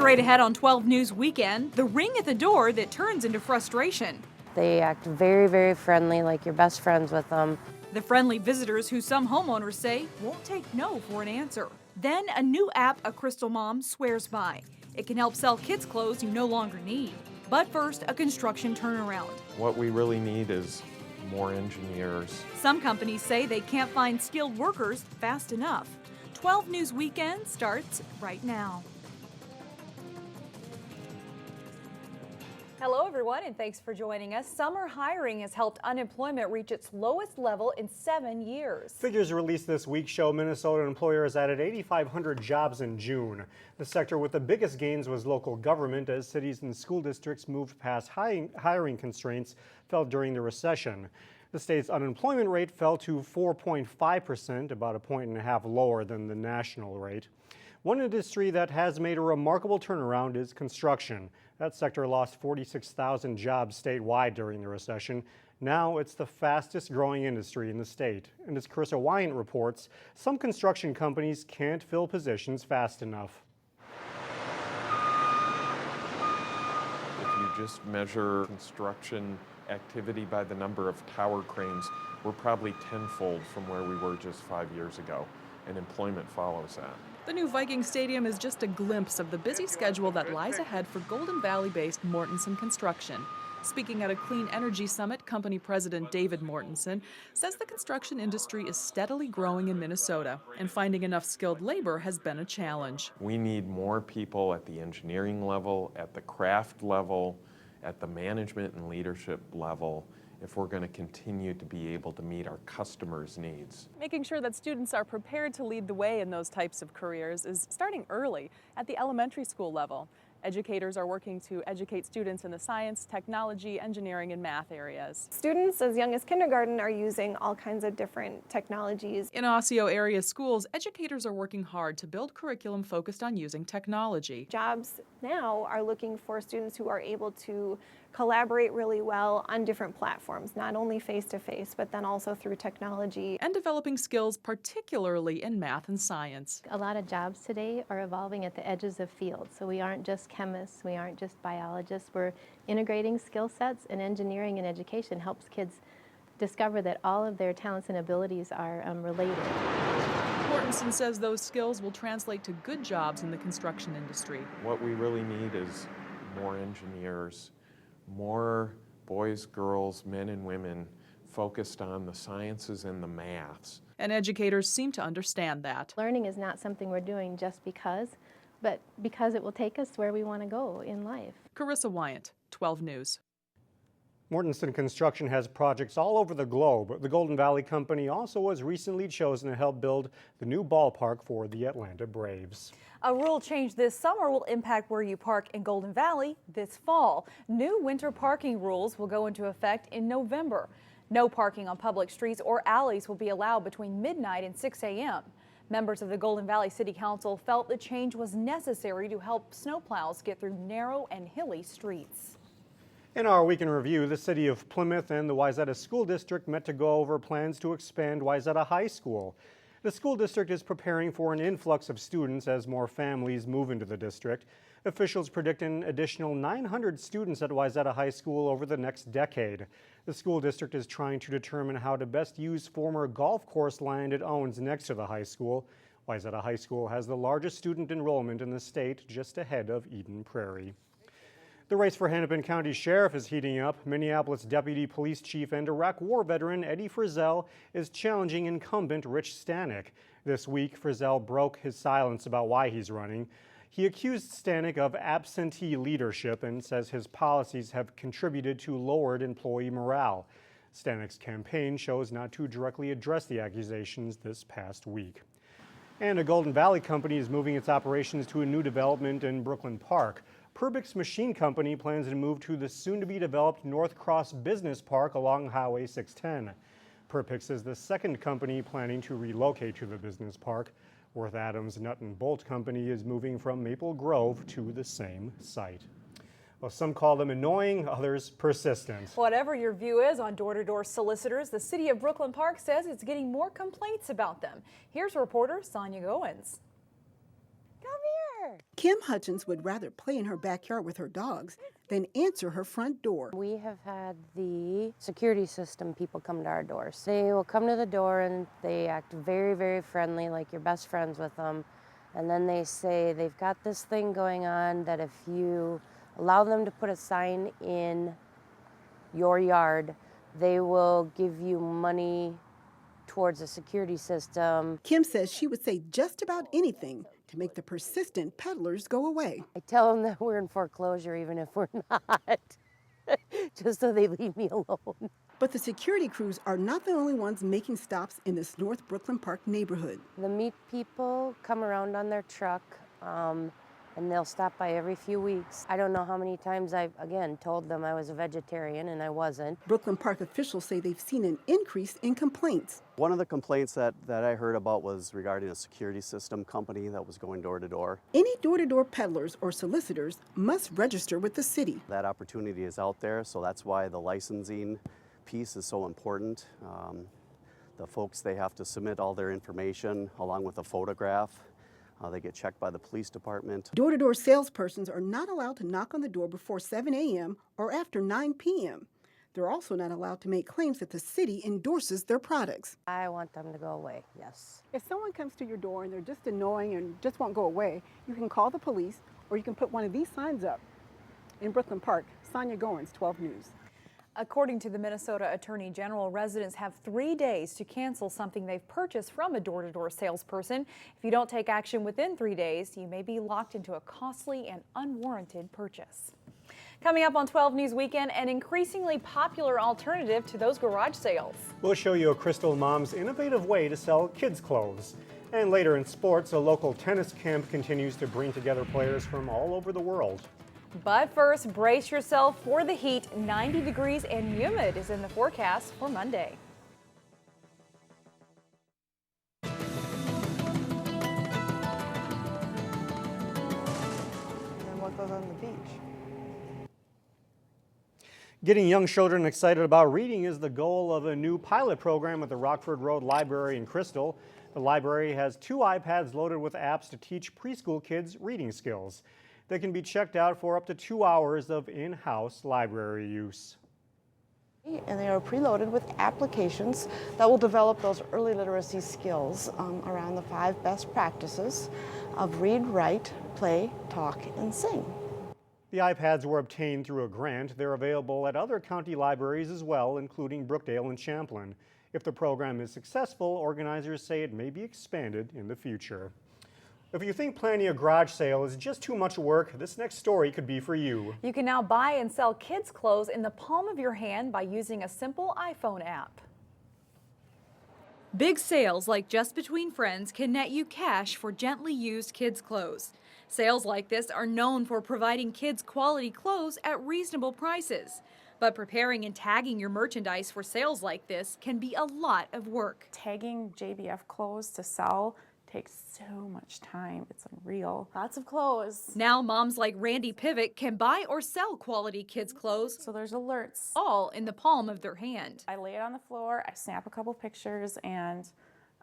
Straight ahead on 12 News Weekend, the ring at the door that turns into frustration. They act very, very friendly, like you're best friends with them. The friendly visitors who some homeowners say won't take no for an answer. Then a new app a Crystal mom swears by. It can help sell kids' clothes you no longer need. But first, a construction turnaround. What we really need is more engineers. Some companies say they can't find skilled workers fast enough. 12 News Weekend starts right now. Hello everyone, and thanks for joining us. Summer hiring has helped unemployment reach its lowest level in 7 years. Figures released this week show Minnesota employers added 8,500 jobs in June. The sector with the biggest gains was local government, as cities and school districts moved past hiring constraints felt during the recession. The state's unemployment rate fell to 4.5%, about a point and a half lower than the national rate. One industry that has made a remarkable turnaround is construction. That sector lost 46,000 jobs statewide during the recession. Now it's the fastest growing industry in the state. And as Carissa Wyant reports, some construction companies can't fill positions fast enough. If you just measure construction activity by the number of tower cranes, we're probably tenfold from where we were just 5 years ago, and employment follows that. The new Viking Stadium is just a glimpse of the busy schedule that lies ahead for Golden Valley-based Mortenson Construction. Speaking at a clean energy summit, company president David Mortenson says the construction industry is steadily growing in Minnesota, and finding enough skilled labor has been a challenge. We need more people at the engineering level, at the craft level, at the management and leadership level, if we're going to continue to be able to meet our customers' needs. Making sure that students are prepared to lead the way in those types of careers is starting early at the elementary school level. Educators are working to educate students in the science, technology, engineering, and math areas. Students as young as kindergarten are using all kinds of different technologies. In Osseo area schools, educators are working hard to build curriculum focused on using technology. Jobs now are looking for students who are able to collaborate really well on different platforms, not only face-to-face, but then also through technology. And developing skills particularly in math and science. A lot of jobs today are evolving at the edges of fields, so we aren't just chemists, we aren't just biologists, we're integrating skill sets, and engineering and education helps kids discover that all of their talents and abilities are related. Mortenson says those skills will translate to good jobs in the construction industry. What we really need is more engineers, more boys, girls, men and women focused on the sciences and the maths. And educators seem to understand that. Learning is not something we're doing just because, but because it will take us where we want to go in life. Carissa Wyant, 12 News. Mortenson Construction has projects all over the globe. The Golden Valley Company also was recently chosen to help build the new ballpark for the Atlanta Braves. A rule change this summer will impact where you park in Golden Valley this fall. New winter parking rules will go into effect in November. No parking on public streets or alleys will be allowed between midnight and 6 a.m. Members of the Golden Valley City Council felt the change was necessary to help snowplows get through narrow and hilly streets. In our weekend review, the city of Plymouth and the Wayzata School District met to go over plans to expand Wayzata High School. The school district is preparing for an influx of students as more families move into the district. Officials predict an additional 900 students at Wayzata High School over the next decade. The school district is trying to determine how to best use former golf course land it owns next to the high school. Wayzata High School has the largest student enrollment in the state, just ahead of Eden Prairie. The race for Hennepin County Sheriff is heating up. Minneapolis Deputy Police Chief and Iraq War veteran Eddie Frizzell is challenging incumbent Rich Stanek. This week, Frizzell broke his silence about why he's running. He accused Stanek of absentee leadership and says his policies have contributed to lowered employee morale. Stanek's campaign chose not to directly address the accusations this past week. And a Golden Valley company is moving its operations to a new development in Brooklyn Park. Perbix Machine Company plans to move to the soon-to-be-developed North Cross Business Park along Highway 610. Perbix is the second company planning to relocate to the business park. Worth Adams Nut and Bolt Company is moving from Maple Grove to the same site. Well, some call them annoying, others persistent. Whatever your view is on door-to-door solicitors, the city of Brooklyn Park says it's getting more complaints about them. Here's reporter Sonia Goins. Come here. Kim Hutchins would rather play in her backyard with her dogs than answer her front door. We have had the security system people come to our doors. They will come to the door and they act very, very friendly, like you're best friends with them. And then they say they've got this thing going on that if you allow them to put a sign in your yard, they will give you money towards a security system. Kim says she would say just about anything to make the persistent peddlers go away. I tell them that we're in foreclosure even if we're not, just so they leave me alone. But the security crews are not the only ones making stops in this North Brooklyn Park neighborhood. The meat people come around on their truck, and they'll stop by every few weeks. I don't know how many times I've, again, told them I was a vegetarian and I wasn't. Brooklyn Park officials say they've seen an increase in complaints. One of the complaints that I heard about was regarding a security system company that was going door to door. Any door-to-door peddlers or solicitors must register with the city. That opportunity is out there, so that's why the licensing piece is so important. The folks, they have to submit all their information along with a photograph. They get checked by the police department. Door-to-door salespersons are not allowed to knock on the door before 7 a.m. or after 9 p.m. They're also not allowed to make claims that the city endorses their products. I want them to go away, yes. If someone comes to your door and they're just annoying and just won't go away, you can call the police or you can put one of these signs up. In Brooklyn Park, Sonia Goins, 12 News. According to the Minnesota Attorney General, residents have 3 days to cancel something they've purchased from a door-to-door salesperson. If you don't take action within 3 days, you may be locked into a costly and unwarranted purchase. Coming up on 12 News Weekend, an increasingly popular alternative to those garage sales. We'll show you a Crystal mom's innovative way to sell kids' clothes. And later in sports, a local tennis camp continues to bring together players from all over the world. But first, brace yourself for the heat. 90 degrees and humid is in the forecast for Monday. And what goes on the beach? Getting young children excited about reading is the goal of a new pilot program at the Rockford Road Library in Crystal. The library has 2 iPads loaded with apps to teach preschool kids reading skills. They can be checked out for up to 2 hours of in-house library use. And they are preloaded with applications that will develop those early literacy skills around the 5 best practices of read, write, play, talk, and sing. The iPads were obtained through a grant. They're available at other county libraries as well, including Brookdale and Champlin. If the program is successful, organizers say it may be expanded in the future. If you think planning a garage sale is just too much work, this next story could be for you. You can now buy and sell kids' clothes in the palm of your hand by using a simple iPhone app. Big sales like Just Between Friends can net you cash for gently used kids' clothes. Sales like this are known for providing kids quality clothes at reasonable prices. But preparing and tagging your merchandise for sales like this can be a lot of work. Tagging JBF clothes to sell takes so much time. It's unreal. Lots of clothes. Now moms like Randy Pivot can buy or sell quality kids' clothes. So there's alerts. All in the palm of their hand. I lay it on the floor, I snap a couple pictures and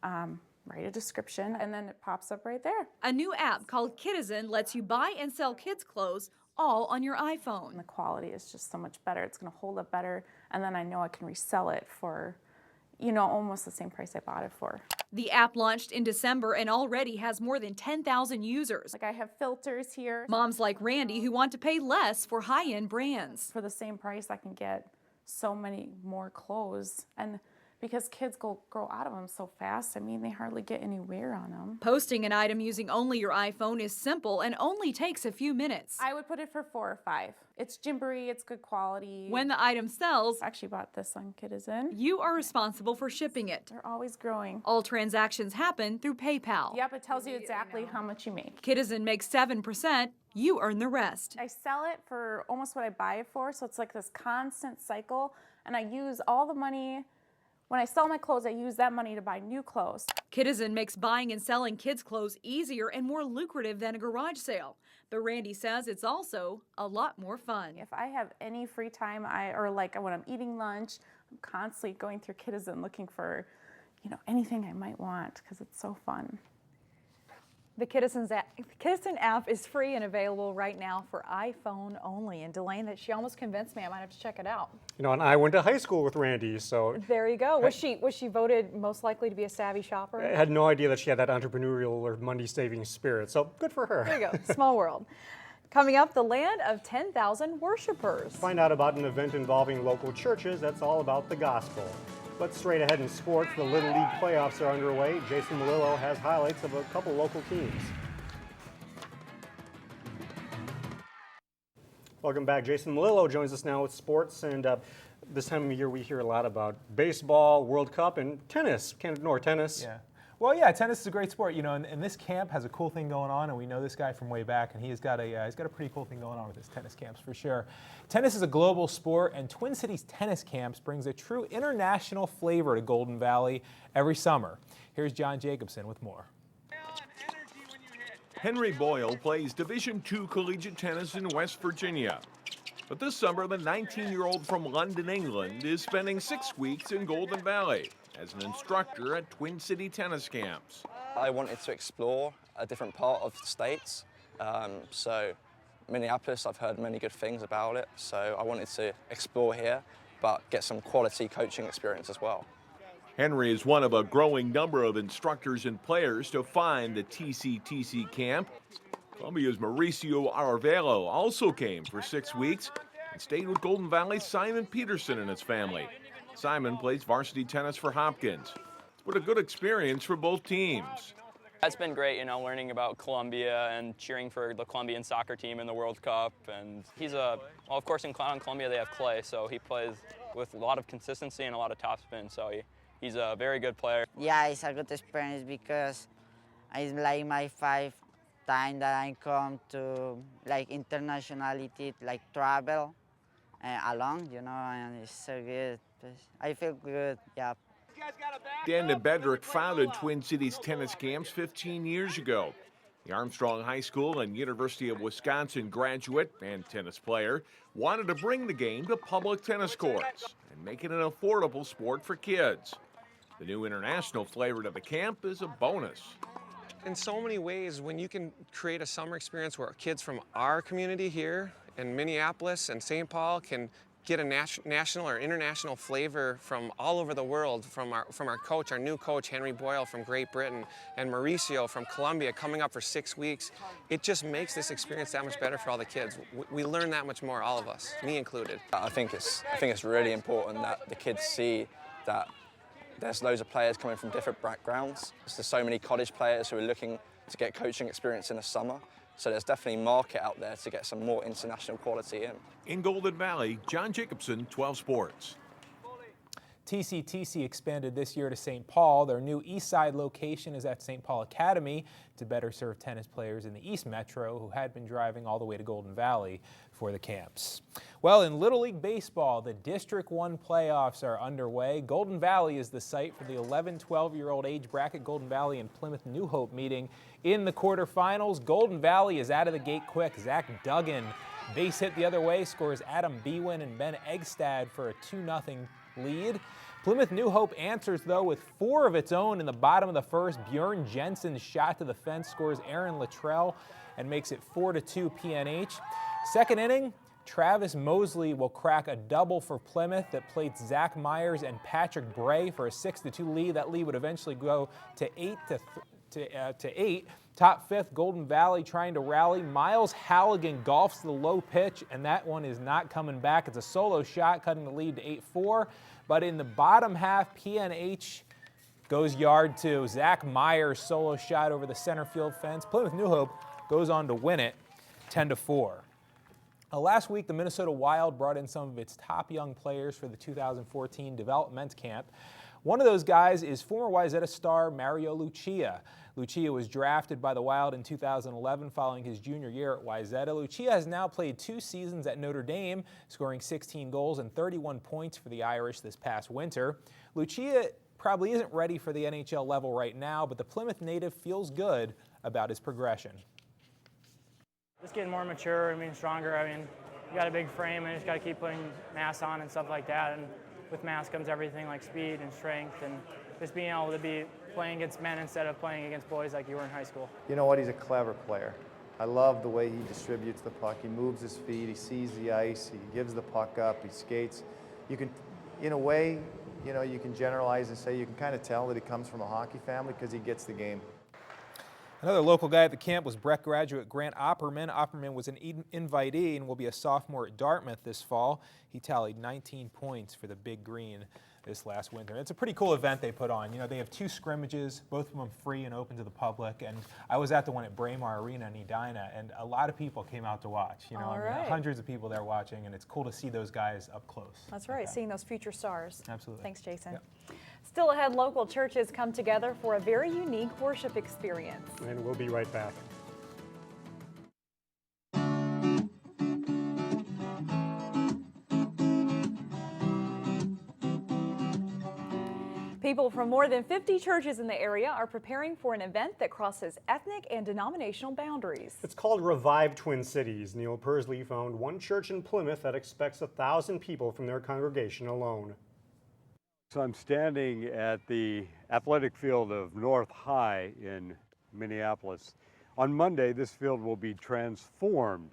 write a description, and then it pops up right there. A new app called Kitizen lets you buy and sell kids' clothes all on your iPhone. And the quality is just so much better. It's going to hold up better, and then I know I can resell it for, almost the same price I bought it for. The app launched in December and already has more than 10,000 users. Like I have filters here. Moms like Randy who want to pay less for high-end brands. For the same price, I can get so many more clothes. And because kids grow out of them so fast, they hardly get any wear on them. Posting an item using only your iPhone is simple and only takes a few minutes. I would put it for 4 or 5. It's gymboree, it's good quality. When the item sells, I actually bought this on Kitizen. You are responsible for shipping it. They're always growing. All transactions happen through PayPal. Yep, it tells you exactly how much you make. Kitizen makes 7%. You earn the rest. I sell it for almost what I buy it for, so it's like this constant cycle, and I use all the money. When I sell my clothes, I use that money to buy new clothes. Kitizen makes buying and selling kids' clothes easier and more lucrative than a garage sale. But Randy says it's also a lot more fun. If I have any free time, or like when I'm eating lunch, I'm constantly going through Kitizen looking for, anything I might want because it's so fun. The Kittison app is free and available right now for iPhone only. And Delane, that she almost convinced me I might have to check it out. You know, and I went to high school with Randy, so There you go. Was she voted most likely to be a savvy shopper? I had no idea that she had that entrepreneurial or money-saving spirit. So good for her. There you go. Small world. Coming up, the land of 10,000 worshipers. Find out about an event involving local churches that's all about the gospel. But straight ahead in sports, the Little League playoffs are underway. Jason Melillo has highlights of a couple local teams. Welcome back. Jason Melillo joins us now with sports, and this time of year we hear a lot about baseball, World Cup, and tennis. Can't ignore tennis. Yeah. Well, yeah, tennis is a great sport, you know, and this camp has a cool thing going on, and we know this guy from way back, and he's got a pretty cool thing going on with his tennis camps for sure. Tennis is a global sport, and Twin Cities Tennis Camps brings a true international flavor to Golden Valley every summer. Here's John Jacobson with more. Henry Boyle plays Division II collegiate tennis in West Virginia. But this summer, the 19-year-old from London, England, is spending 6 weeks in Golden Valley as an instructor at Twin City Tennis Camps. I wanted to explore a different part of the States. So Minneapolis, I've heard many good things about it. So I wanted to explore here, but get some quality coaching experience as well. Henry is one of a growing number of instructors and players to find the TCTC camp. Columbia's Mauricio Arvelo also came for 6 weeks and stayed with Golden Valley's Simon Peterson and his family. Simon plays varsity tennis for Hopkins. What a good experience for both teams. It's been great, you know, learning about Columbia and cheering for the Colombian soccer team in the World Cup. And he's well, of course, in Colombia they have clay, so he plays with a lot of consistency and a lot of topspin. So he's a very good player. Yeah, it's a good experience because it's like my 5th time that I come to like internationality, like travel along, you know, and it's so good. I feel good, yeah. Dan DeBedrick founded Twin Cities Tennis Camps 15 years ago. The Armstrong High School and University of Wisconsin graduate and tennis player wanted to bring the game to public tennis courts and make it an affordable sport for kids. The new international flavor to the camp is a bonus. In so many ways, when you can create a summer experience where kids from our community here in Minneapolis and St. Paul can get a national or international flavor from all over the world, from our coach, our new coach, Henry Boyle from Great Britain, and Mauricio from Colombia coming up for 6 weeks, it just makes this experience that much better for all the kids. We learn that much more, all of us, me included. I think it's really important that the kids see that there's loads of players coming from different backgrounds. There's so many college players who are looking to get coaching experience in the summer. So there's definitely a market out there to get some more international quality in. In Golden Valley, John Jacobson, 12 Sports. TCTC expanded this year to St. Paul. Their new East Side location is at St. Paul Academy to better serve tennis players in the East Metro who had been driving all the way to Golden Valley for the camps. Well, in Little League Baseball, the District 1 playoffs are underway. Golden Valley is the site for the 11-12-year-old age bracket Golden Valley and Plymouth New Hope meeting in the quarterfinals. Golden Valley is out of the gate quick. Zach Duggan, base hit the other way, scores Adam Bewin and Ben Eggstad for a 2-0 lead. Plymouth New Hope answers, though, with 4 of its own in the bottom of the first. Bjorn Jensen's shot to the fence scores Aaron Luttrell and makes it 4-2 PNH. Second inning, Travis Mosley will crack a double for Plymouth that plates Zach Myers and Patrick Bray for a 6-2 lead. That lead would eventually go to 8. Top 5th, Golden Valley trying to rally. Miles Halligan golfs the low pitch, and that one is not coming back. It's a solo shot, cutting the lead to 8-4. But in the bottom half, PNH goes yard 2. Zach Myers solo shot over the center field fence. Plymouth New Hope goes on to win it 10-4. Last week, the Minnesota Wild brought in some of its top young players for the 2014 development camp. One of those guys is former Wayzata star Mario Lucia. Lucia was drafted by the Wild in 2011 following his junior year at Wayzata. Lucia has now played 2 seasons at Notre Dame, scoring 16 goals and 31 points for the Irish this past winter. Lucia probably isn't ready for the NHL level right now, but the Plymouth native feels good about his progression. Just getting more mature, stronger. You got a big frame and you just got to keep putting mass on and stuff like that. And with mass comes everything like speed and strength and just being able to be playing against men instead of playing against boys like you were in high school. You know what? He's a clever player. I love the way he distributes the puck. He moves his feet, he sees the ice, he gives the puck up, he skates. You can, in a way, you know, you can generalize and say you can kind of tell that he comes from a hockey family because he gets the game. Another local guy at the camp was Breck graduate Grant Opperman. Opperman was an invitee and will be a sophomore at Dartmouth this fall. He tallied 19 points for the Big Green this last winter. It's a pretty cool event they put on. You know, they have 2 scrimmages, both of them free and open to the public. And I was at the one at Braemar Arena in Edina, and a lot of people came out to watch. You know, All I mean, right. hundreds of people there watching, and it's cool to see those guys up close. That's right, seeing those future stars. Absolutely. Thanks, Jason. Yep. Still ahead, local churches come together for a very unique worship experience. And we'll be right back. People from more than 50 churches in the area are preparing for an event that crosses ethnic and denominational boundaries. It's called Revive Twin Cities. Neil Persley found one church in Plymouth that expects 1,000 people from their congregation alone. So I'm standing at the athletic field of North High in Minneapolis. On Monday, this field will be transformed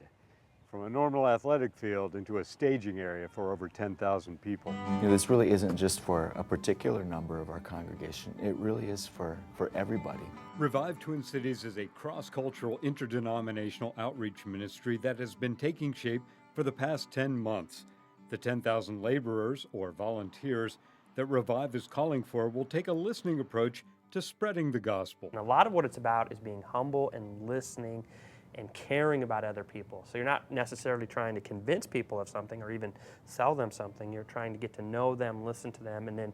from a normal athletic field into a staging area for over 10,000 people. You know, this really isn't just for a particular number of our congregation. It really is for everybody. Revive Twin Cities is a cross-cultural, interdenominational outreach ministry that has been taking shape for the past 10 months. The 10,000 laborers, or volunteers, that Revive is calling for will take a listening approach to spreading the gospel. And a lot of what it's about is being humble and listening and caring about other people. So you're not necessarily trying to convince people of something or even sell them something. You're trying to get to know them, listen to them, and then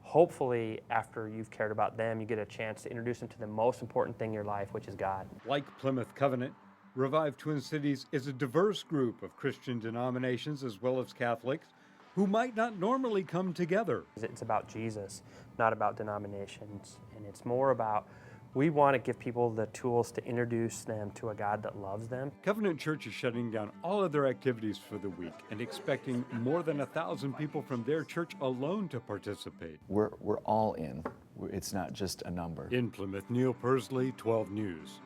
hopefully after you've cared about them, you get a chance to introduce them to the most important thing in your life, which is God. Like Plymouth Covenant, Revive Twin Cities is a diverse group of Christian denominations as well as Catholics who might not normally come together. It's about Jesus, not about denominations, and it's more about we want to give people the tools to introduce them to a God that loves them. Covenant Church is shutting down all of their activities for the week and expecting more than 1,000 people from their church alone to participate. We're all in. It's not just a number. In Plymouth, Neil Persley, 12 News.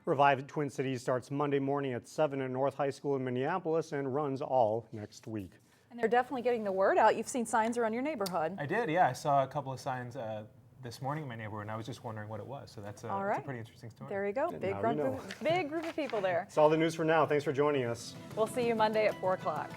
Revive Twin Cities starts Monday morning at 7 at North High School in Minneapolis and runs all next week. And they're definitely getting the word out. You've seen signs around your neighborhood. I did, yeah. I saw a couple of signs this morning in my neighborhood, and I was just wondering what it was. So that's All a right. pretty interesting story. There you go. And Big now we know. big group of people there. That's all the news for now. Thanks for joining us. We'll see you Monday at 4 o'clock.